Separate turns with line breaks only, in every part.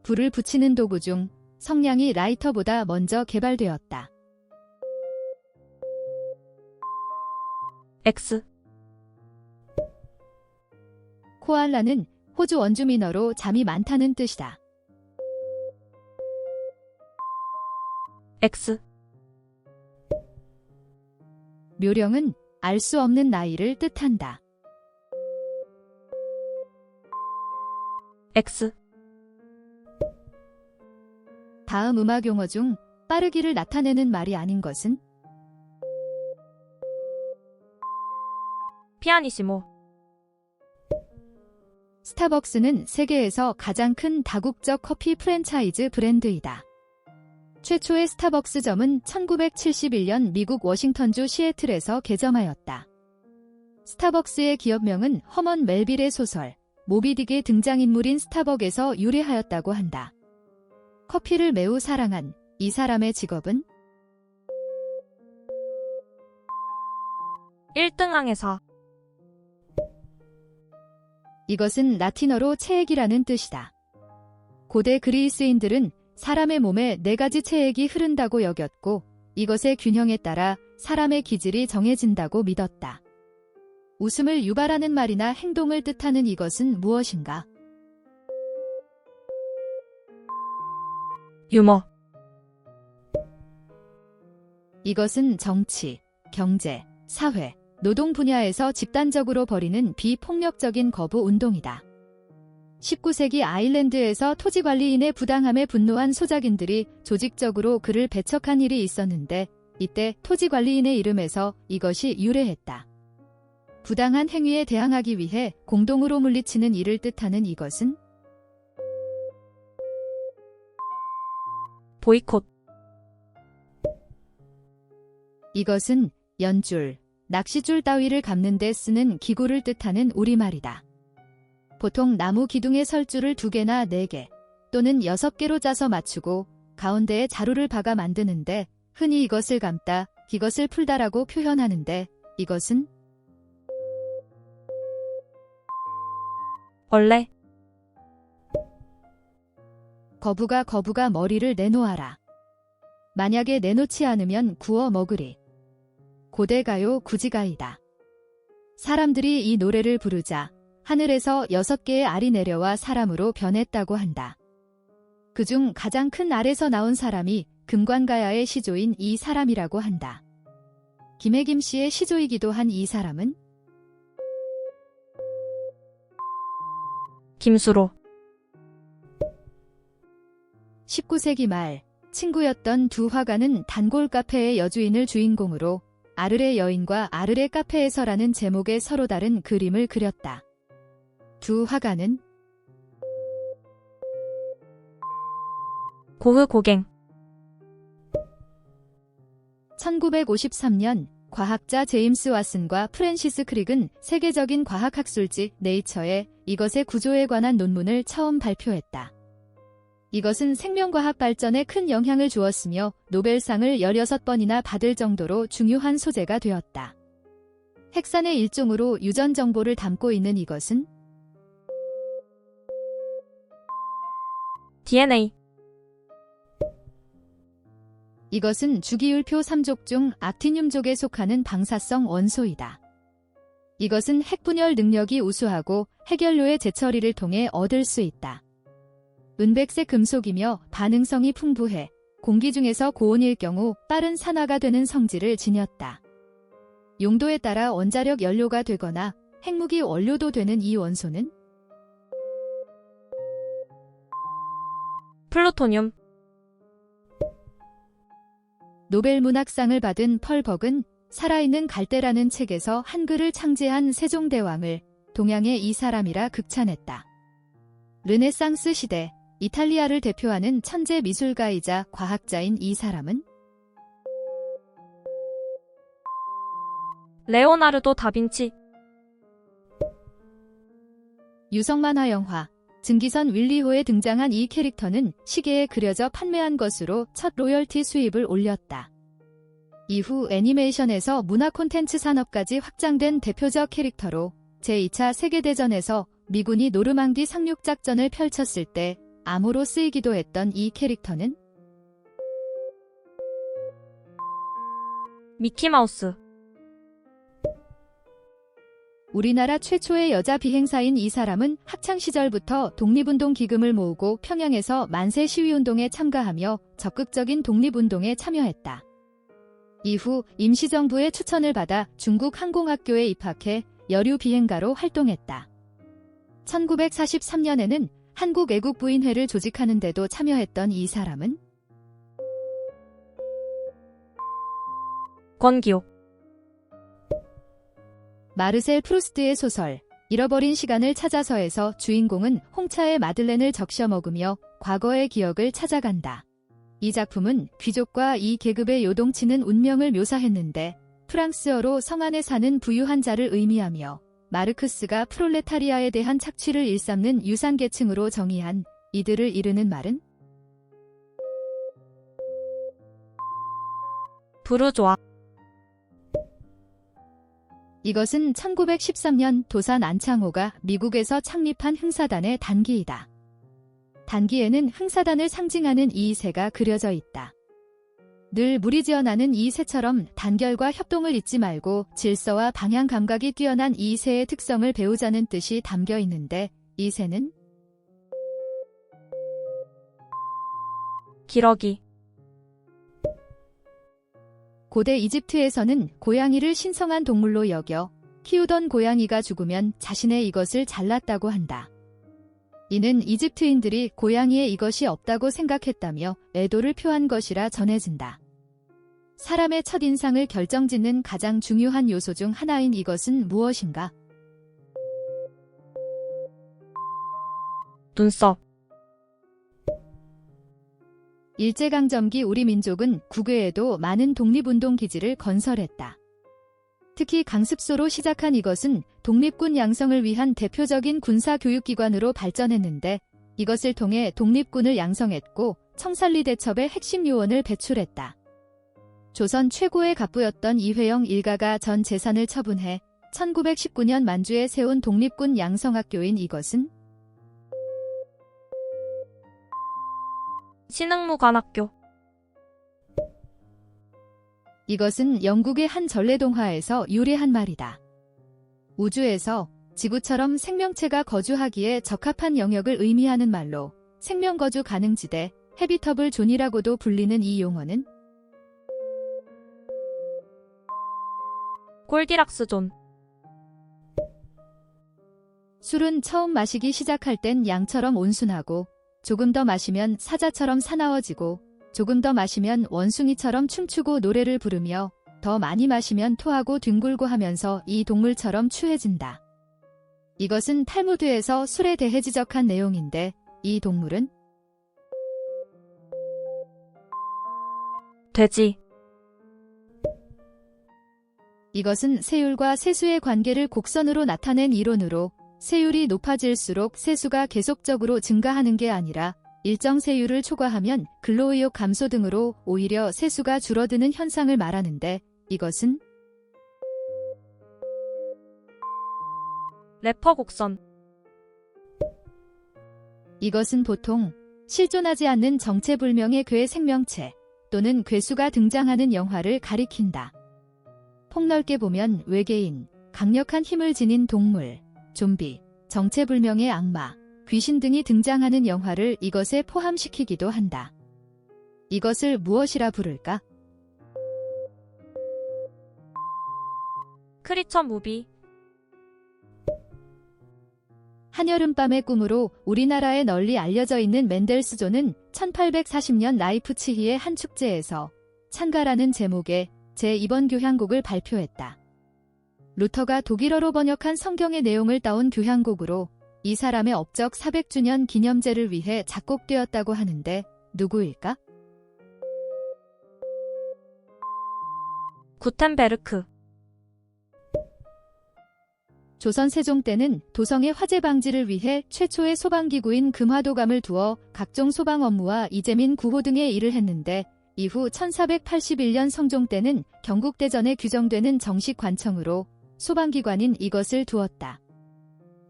불을 붙이는 도구 중 성냥이 라이터보다 먼저 개발되었다.
X.
코알라는 호주 원주민어로 잠이 많다는 뜻이다.
X.
묘령은 알 수 없는 나이를 뜻한다.
X.
다음 음악 용어 중 빠르기를 나타내는 말이 아닌 것은?
피아니시모.
스타벅스는 세계에서 가장 큰 다국적 커피 프랜차이즈 브랜드이다. 최초의 스타벅스점은 1971년 미국 워싱턴주 시애틀에서 개점하였다. 스타벅스의 기업명은 허먼 멜빌의 소설 모비딕의 등장인물인 스타벅에서 유래하였다고 한다. 커피를 매우 사랑한 이 사람의 직업은?
1등항에서.
이것은 라틴어로 체액이라는 뜻이다. 고대 그리스인들은 사람의 몸에 4가지 체액이 흐른다고 여겼고 이것의 균형에 따라 사람의 기질이 정해진다고 믿었다. 웃음을 유발하는 말이나 행동을 뜻하는 이것은 무엇인가?
유머.
이것은 정치, 경제, 사회, 노동 분야에서 집단적으로 벌이는 비폭력적인 거부 운동이다. 19세기 아일랜드에서 토지관리인의 부당함에 분노한 소작인들이 조직적으로 그를 배척한 일이 있었는데 이때 토지관리인의 이름에서 이것이 유래했다. 부당한 행위에 대항하기 위해 공동으로 물리치는 일을 뜻하는 이것은?
보이콧.
이것은 연줄, 낚시줄 따위를 감는 데 쓰는 기구를 뜻하는 우리말이다. 보통 나무 기둥에 설줄을 2개나 4개 또는 6개로 짜서 맞추고 가운데에 자루를 박아 만드는데 흔히 이것을 감다, 이것을 풀다라고 표현하는데 이것은?
벌레.
거부가 머리를 내놓아라. 만약에 내놓지 않으면 구워 먹으리. 고대 가요 구지가이다. 사람들이 이 노래를 부르자 하늘에서 6개의 알이 내려와 사람으로 변했다고 한다. 그중 가장 큰 알에서 나온 사람이 금관가야의 시조인 이 사람이라고 한다. 김혜김 씨의 시조이기도 한 이 사람은?
김수로.
19세기 말 친구였던 두 화가는 단골 카페의 여주인을 주인공으로 아르레 여인과 아르레 카페에서라는 제목의 서로 다른 그림을 그렸다. 두 화가는?
고흐고갱.
1953년 과학자 제임스 왓슨과 프랜시스 크릭은 세계적인 과학학술지 네이처에 이것의 구조에 관한 논문을 처음 발표했다. 이것은 생명과학 발전에 큰 영향을 주었으며 노벨상을 16번이나 받을 정도로 중요한 소재가 되었다. 핵산의 일종으로 유전 정보를 담고 있는 이것은?
DNA.
이것은 주기율표 3족 중 악티늄족에 속하는 방사성 원소이다. 이것은 핵분열 능력이 우수하고 핵연료의 재처리를 통해 얻을 수 있다. 은백색 금속이며 반응성이 풍부해 공기 중에서 고온일 경우 빠른 산화가 되는 성질을 지녔다. 용도에 따라 원자력 연료가 되거나 핵무기 원료도 되는 이 원소는?
플루토늄.
노벨 문학상을 받은 펄 버그는 살아있는 갈대라는 책에서 한글을 창제한 세종대왕을 동양의 이 사람이라 극찬했다. 르네상스 시대 이탈리아를 대표하는 천재 미술가이자 과학자인 이 사람은?
레오나르도 다빈치.
유성만화 영화 증기선 윌리호에 등장한 이 캐릭터는 시계에 그려져 판매한 것으로 첫 로열티 수입을 올렸다. 이후 애니메이션에서 문화 콘텐츠 산업까지 확장된 대표적 캐릭터로 제2차 세계대전에서 미군이 노르망디 상륙작전을 펼쳤을 때 암호로 쓰이기도 했던 이 캐릭터는
미키마우스.
우리나라 최초의 여자 비행사인 이 사람은 학창시절부터 독립운동 기금을 모으고 평양에서 만세 시위운동에 참가하며 적극적인 독립운동에 참여했다. 이후 임시정부의 추천을 받아 중국 항공학교에 입학해 여류 비행가로 활동했다. 1943년에는 한국애국부인회를 조직하는 데도 참여했던 이 사람은
권기옥.
마르셀 프루스트의 소설 잃어버린 시간을 찾아서에서 주인공은 홍차에 마들렌을 적셔 먹으며 과거의 기억을 찾아간다. 이 작품은 귀족과 이 계급의 요동치는 운명을 묘사했는데 프랑스어로 성 안에 사는 부유한 자를 의미하며 마르크스가 프롤레타리아에 대한 착취를 일삼는 유산계층으로 정의한 이들을 이르는 말은
부르조아.
이것은 1913년 도산 안창호가 미국에서 창립한 흥사단의 단기이다. 단기에는 흥사단을 상징하는 이 새가 그려져 있다. 늘 무리지어 나는 이 새처럼 단결과 협동을 잊지 말고 질서와 방향 감각이 뛰어난 이 새의 특성을 배우자는 뜻이 담겨 있는데 이 새는
기러기.
고대 이집트에서는 고양이를 신성한 동물로 여겨 키우던 고양이가 죽으면 자신의 이것을 잘랐다고 한다. 이는 이집트인들이 고양이에 이것이 없다고 생각했다며 애도를 표한 것이라 전해진다. 사람의 첫인상을 결정짓는 가장 중요한 요소 중 하나인 이것은 무엇인가?
눈썹.
일제강점기 우리 민족은 국외에도 많은 독립운동 기지를 건설했다. 특히 강습소로 시작한 이것은 독립군 양성을 위한 대표적인 군사교육기관으로 발전했는데 이것을 통해 독립군을 양성했고 청산리 대첩의 핵심 요원을 배출했다. 조선 최고의 갑부였던 이회영 일가가 전 재산을 처분해 1919년 만주에 세운 독립군 양성학교인 이것은
신흥무관학교.
이것은 영국의 한 전래동화에서 유래한 말이다. 우주에서 지구처럼 생명체가 거주하기에 적합한 영역을 의미하는 말로 생명거주 가능지대, 해비터블 존이라고도 불리는 이 용어는
골디락스 존.
술은 처음 마시기 시작할 땐 양처럼 온순하고 조금 더 마시면 사자처럼 사나워지고 조금 더 마시면 원숭이처럼 춤추고 노래를 부르며 더 많이 마시면 토하고 뒹굴고 하면서 이 동물처럼 추해진다. 이것은 탈무드에서 술에 대해 지적한 내용인데 이 동물은
돼지.
이것은 세율과 세수의 관계를 곡선으로 나타낸 이론으로 세율이 높아질수록 세수가 계속적으로 증가하는 게 아니라 일정 세율을 초과하면 근로의욕 감소 등으로 오히려 세수가 줄어드는 현상을 말하는데 이것은
래퍼 곡선.
이것은 보통 실존하지 않는 정체불명의 괴 생명체 또는 괴수가 등장하는 영화를 가리킨다. 폭넓게 보면 외계인, 강력한 힘을 지닌 동물, 좀비, 정체불명의 악마, 귀신 등이 등장하는 영화를 이것에 포함시키기도 한다. 이것을 무엇이라 부를까?
크리처 무비.
한여름밤의 꿈으로 우리나라에 널리 알려져 있는 멘델스존은 1840년 라이프치히의 한 축제에서 찬가라는 제목의 제2번 교향곡을 발표했다. 루터가 독일어로 번역한 성경의 내용을 따온 교향곡으로 이 사람의 업적 400주년 기념제를 위해 작곡되었다고 하는데 누구일까?
구텐베르크.
조선 세종 때는 도성의 화재 방지를 위해 최초의 소방기구인 금화도감을 두어 각종 소방 업무와 이재민 구호 등의 일을 했는데 이후 1481년 성종 때는 경국대전에 규정되는 정식 관청으로 소방기관인 이것을 두었다.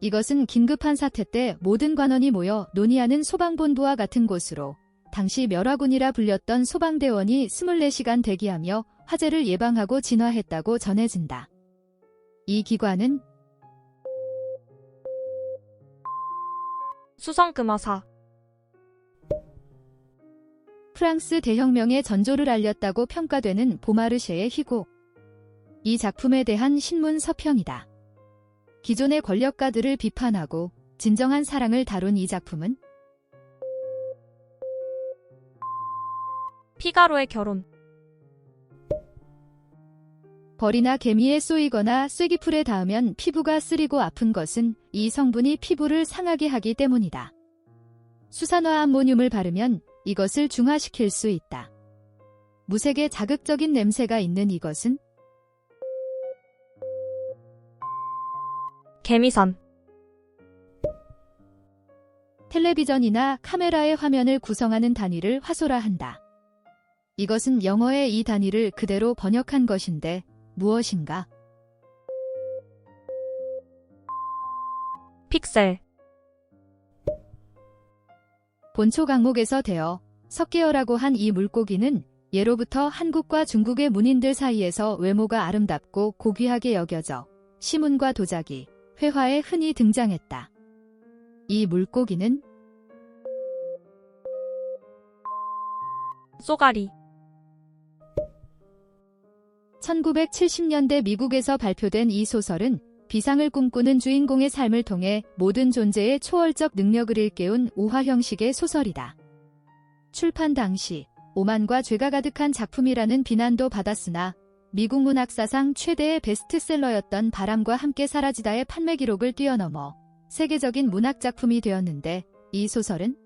이것은 긴급한 사태 때 모든 관원이 모여 논의하는 소방본부와 같은 곳으로 당시 멸화군이라 불렸던 소방대원이 24시간 대기하며 화재를 예방하고 진화했다고 전해진다. 이 기관은
수성금화사.
프랑스 대혁명의 전조를 알렸다고 평가되는 보마르쉐의 희곡. 이 작품에 대한 신문 서평이다. 기존의 권력가들을 비판하고 진정한 사랑을 다룬 이 작품은
피가로의 결혼.
벌이나 개미에 쏘이거나 쐐기풀에 닿으면 피부가 쓰리고 아픈 것은 이 성분이 피부를 상하게 하기 때문이다. 수산화 암모늄을 바르면 이것을 중화시킬 수 있다. 무색의 자극적인 냄새가 있는 이것은
개미산.
텔레비전이나 카메라의 화면을 구성하는 단위를 화소라 한다. 이것은 영어의 이 단위를 그대로 번역한 것인데 무엇인가?
픽셀.
본초 강목에서 되어 석계어라고 한 이 물고기는 예로부터 한국과 중국의 문인들 사이에서 외모가 아름답고 고귀하게 여겨져 시문과 도자기, 회화에 흔히 등장했다. 이 물고기는
쏘가리.
1970년대 미국에서 발표된 이 소설은 비상을 꿈꾸는 주인공의 삶을 통해 모든 존재의 초월적 능력을 일깨운 우화 형식의 소설이다. 출판 당시 오만과 죄가 가득한 작품이라는 비난도 받았으나 미국 문학사상 최대의 베스트셀러였던 바람과 함께 사라지다의 판매 기록을 뛰어넘어 세계적인 문학작품이 되었는데 이 소설은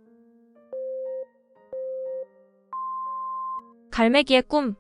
갈매기의 꿈.